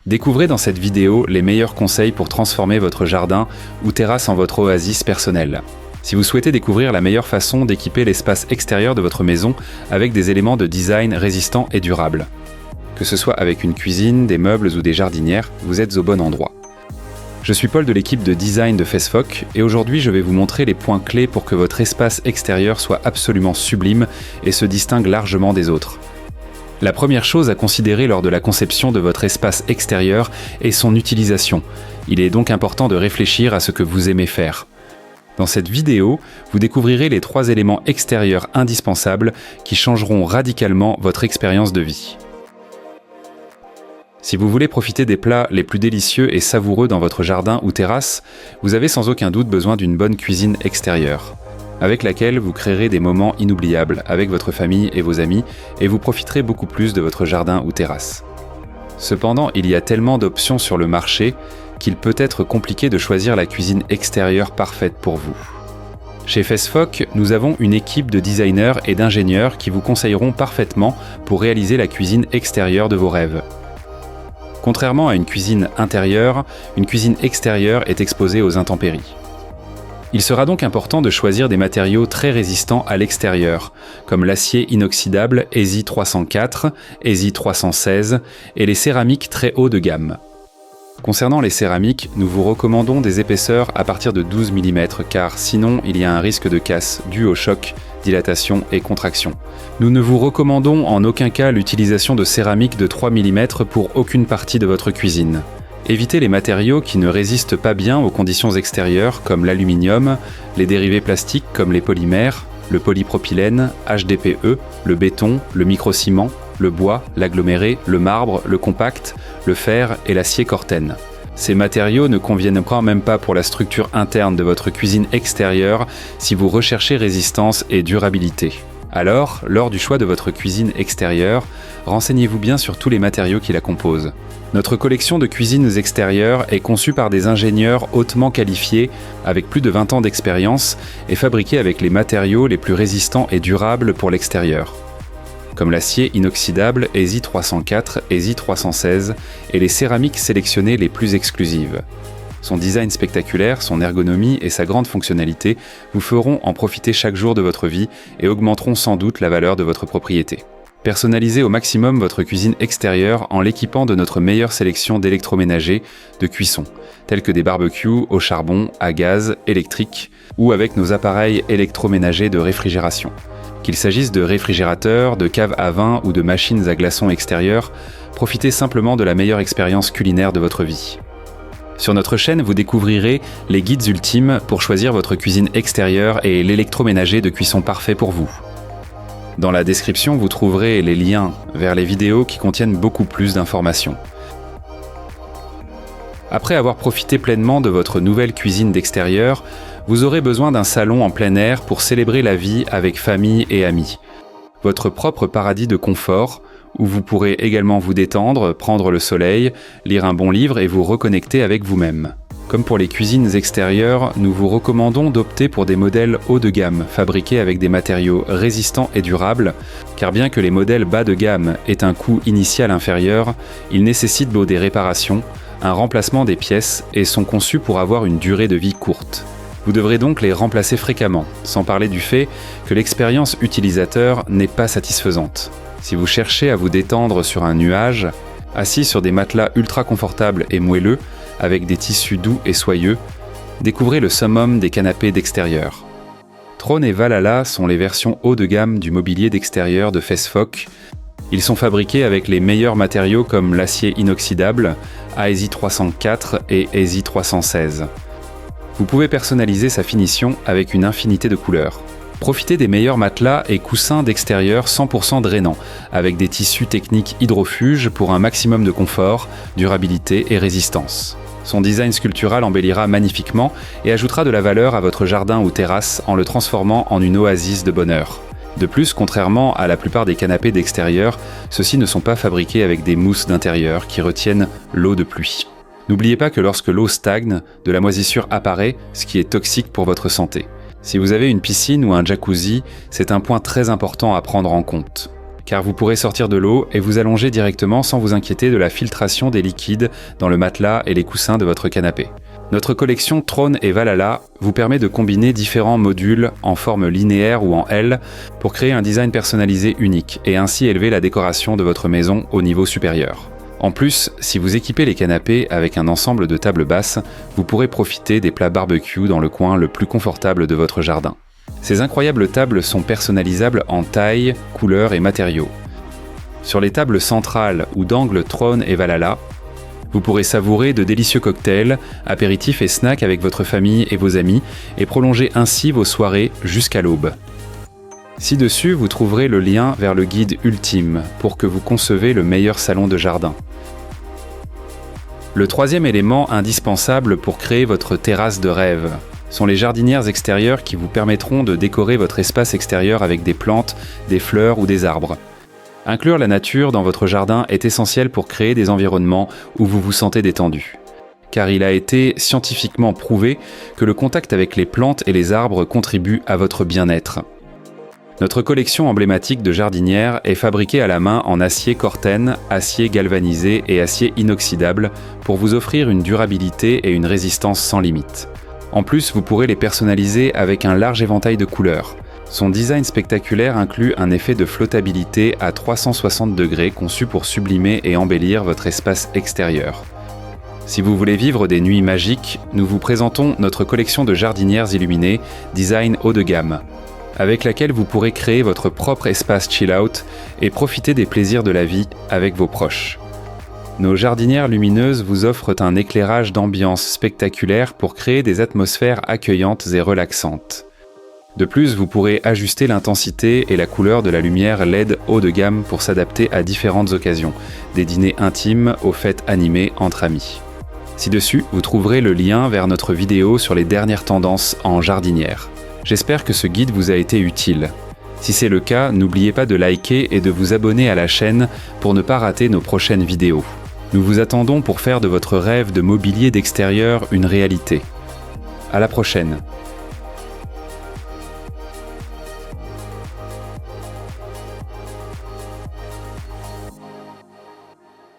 Découvrez dans cette vidéo les meilleurs conseils pour transformer votre jardin ou terrasse en votre oasis personnelle. Si vous souhaitez découvrir la meilleure façon d'équiper l'espace extérieur de votre maison avec des éléments de design résistants et durables. Que ce soit avec une cuisine, des meubles ou des jardinières, vous êtes au bon endroit. Je suis Paul de l'équipe de design de FaceFoc et aujourd'hui je vais vous montrer les points clés pour que votre espace extérieur soit absolument sublime et se distingue largement des autres. La première chose à considérer lors de la conception de votre espace extérieur est son utilisation. Il est donc important de réfléchir à ce que vous aimez faire. Dans cette vidéo, vous découvrirez les 3 éléments extérieurs indispensables qui changeront radicalement votre expérience de vie. Si vous voulez profiter des plats les plus délicieux et savoureux dans votre jardin ou terrasse, vous avez sans aucun doute besoin d'une bonne cuisine extérieure, avec laquelle vous créerez des moments inoubliables avec votre famille et vos amis et vous profiterez beaucoup plus de votre jardin ou terrasse. Cependant, il y a tellement d'options sur le marché qu'il peut être compliqué de choisir la cuisine extérieure parfaite pour vous. Chez FaceFoc, nous avons une équipe de designers et d'ingénieurs qui vous conseilleront parfaitement pour réaliser la cuisine extérieure de vos rêves. Contrairement à une cuisine intérieure, une cuisine extérieure est exposée aux intempéries. Il sera donc important de choisir des matériaux très résistants à l'extérieur, comme l'acier inoxydable ESI 304, ESI 316 et les céramiques très haut de gamme. Concernant les céramiques, nous vous recommandons des épaisseurs à partir de 12 mm car sinon il y a un risque de casse dû au choc, dilatation et contraction. Nous ne vous recommandons en aucun cas l'utilisation de céramique de 3 mm pour aucune partie de votre cuisine. Évitez les matériaux qui ne résistent pas bien aux conditions extérieures comme l'aluminium, les dérivés plastiques comme les polymères, le polypropylène, HDPE, le béton, le microciment, le bois, l'aggloméré, le marbre, le compact, le fer et l'acier Corten. Ces matériaux ne conviennent quand même pas pour la structure interne de votre cuisine extérieure si vous recherchez résistance et durabilité. Alors, lors du choix de votre cuisine extérieure, renseignez-vous bien sur tous les matériaux qui la composent. Notre collection de cuisines extérieures est conçue par des ingénieurs hautement qualifiés, avec plus de 20 ans d'expérience, et fabriquée avec les matériaux les plus résistants et durables pour l'extérieur, comme l'acier inoxydable ESI 304, ESI 316 et les céramiques sélectionnées les plus exclusives. Son design spectaculaire, son ergonomie et sa grande fonctionnalité vous feront en profiter chaque jour de votre vie et augmenteront sans doute la valeur de votre propriété. Personnalisez au maximum votre cuisine extérieure en l'équipant de notre meilleure sélection d'électroménagers de cuisson, tels que des barbecues au charbon, à gaz, électrique, ou avec nos appareils électroménagers de réfrigération. Qu'il s'agisse de réfrigérateurs, de caves à vin ou de machines à glaçons extérieures, profitez simplement de la meilleure expérience culinaire de votre vie. Sur notre chaîne, vous découvrirez les guides ultimes pour choisir votre cuisine extérieure et l'électroménager de cuisson parfait pour vous. Dans la description, vous trouverez les liens vers les vidéos qui contiennent beaucoup plus d'informations. Après avoir profité pleinement de votre nouvelle cuisine d'extérieur, vous aurez besoin d'un salon en plein air pour célébrer la vie avec famille et amis. Votre propre paradis de confort, où vous pourrez également vous détendre, prendre le soleil, lire un bon livre et vous reconnecter avec vous-même. Comme pour les cuisines extérieures, nous vous recommandons d'opter pour des modèles haut de gamme, fabriqués avec des matériaux résistants et durables, car bien que les modèles bas de gamme aient un coût initial inférieur, ils nécessitent des réparations, un remplacement des pièces et sont conçus pour avoir une durée de vie courte. Vous devrez donc les remplacer fréquemment, sans parler du fait que l'expérience utilisateur n'est pas satisfaisante. Si vous cherchez à vous détendre sur un nuage, assis sur des matelas ultra confortables et moelleux, avec des tissus doux et soyeux, découvrez le summum des canapés d'extérieur. Throne et Valhalla sont les versions haut de gamme du mobilier d'extérieur de FaceFoc. Ils sont fabriqués avec les meilleurs matériaux comme l'acier inoxydable, ESI 304 et ESI 316. Vous pouvez personnaliser sa finition avec une infinité de couleurs. Profitez des meilleurs matelas et coussins d'extérieur 100% drainants, avec des tissus techniques hydrofuges pour un maximum de confort, durabilité et résistance. Son design sculptural embellira magnifiquement et ajoutera de la valeur à votre jardin ou terrasse en le transformant en une oasis de bonheur. De plus, contrairement à la plupart des canapés d'extérieur, ceux-ci ne sont pas fabriqués avec des mousses d'intérieur qui retiennent l'eau de pluie. N'oubliez pas que lorsque l'eau stagne, de la moisissure apparaît, ce qui est toxique pour votre santé. Si vous avez une piscine ou un jacuzzi, c'est un point très important à prendre en compte. car vous pourrez sortir de l'eau et vous allonger directement sans vous inquiéter de la filtration des liquides dans le matelas et les coussins de votre canapé. Notre collection Throne et Valhalla vous permet de combiner différents modules en forme linéaire ou en L pour créer un design personnalisé unique et ainsi élever la décoration de votre maison au niveau supérieur. En plus, si vous équipez les canapés avec un ensemble de tables basses, vous pourrez profiter des plats barbecue dans le coin le plus confortable de votre jardin. Ces incroyables tables sont personnalisables en taille, couleur et matériaux. Sur les tables centrales ou d'angle Throne et Valhalla, vous pourrez savourer de délicieux cocktails, apéritifs et snacks avec votre famille et vos amis et prolonger ainsi vos soirées jusqu'à l'aube. Ci-dessus, vous trouverez le lien vers le guide ultime pour que vous concevez le meilleur salon de jardin. Le troisième élément indispensable pour créer votre terrasse de rêve sont les jardinières extérieures qui vous permettront de décorer votre espace extérieur avec des plantes, des fleurs ou des arbres. Inclure la nature dans votre jardin est essentiel pour créer des environnements où vous vous sentez détendu. Car il a été scientifiquement prouvé que le contact avec les plantes et les arbres contribue à votre bien-être. Notre collection emblématique de jardinières est fabriquée à la main en acier Corten, acier galvanisé et acier inoxydable pour vous offrir une durabilité et une résistance sans limite. En plus, vous pourrez les personnaliser avec un large éventail de couleurs. Son design spectaculaire inclut un effet de flottabilité à 360 degrés conçu pour sublimer et embellir votre espace extérieur. Si vous voulez vivre des nuits magiques, nous vous présentons notre collection de jardinières illuminées, design haut de gamme, avec laquelle vous pourrez créer votre propre espace chill-out et profiter des plaisirs de la vie avec vos proches. Nos jardinières lumineuses vous offrent un éclairage d'ambiance spectaculaire pour créer des atmosphères accueillantes et relaxantes. De plus, vous pourrez ajuster l'intensité et la couleur de la lumière LED haut de gamme pour s'adapter à différentes occasions, des dîners intimes aux fêtes animées entre amis. Ci-dessus, vous trouverez le lien vers notre vidéo sur les dernières tendances en jardinière. J'espère que ce guide vous a été utile. Si c'est le cas, n'oubliez pas de liker et de vous abonner à la chaîne pour ne pas rater nos prochaines vidéos. Nous vous attendons pour faire de votre rêve de mobilier d'extérieur une réalité. À la prochaine!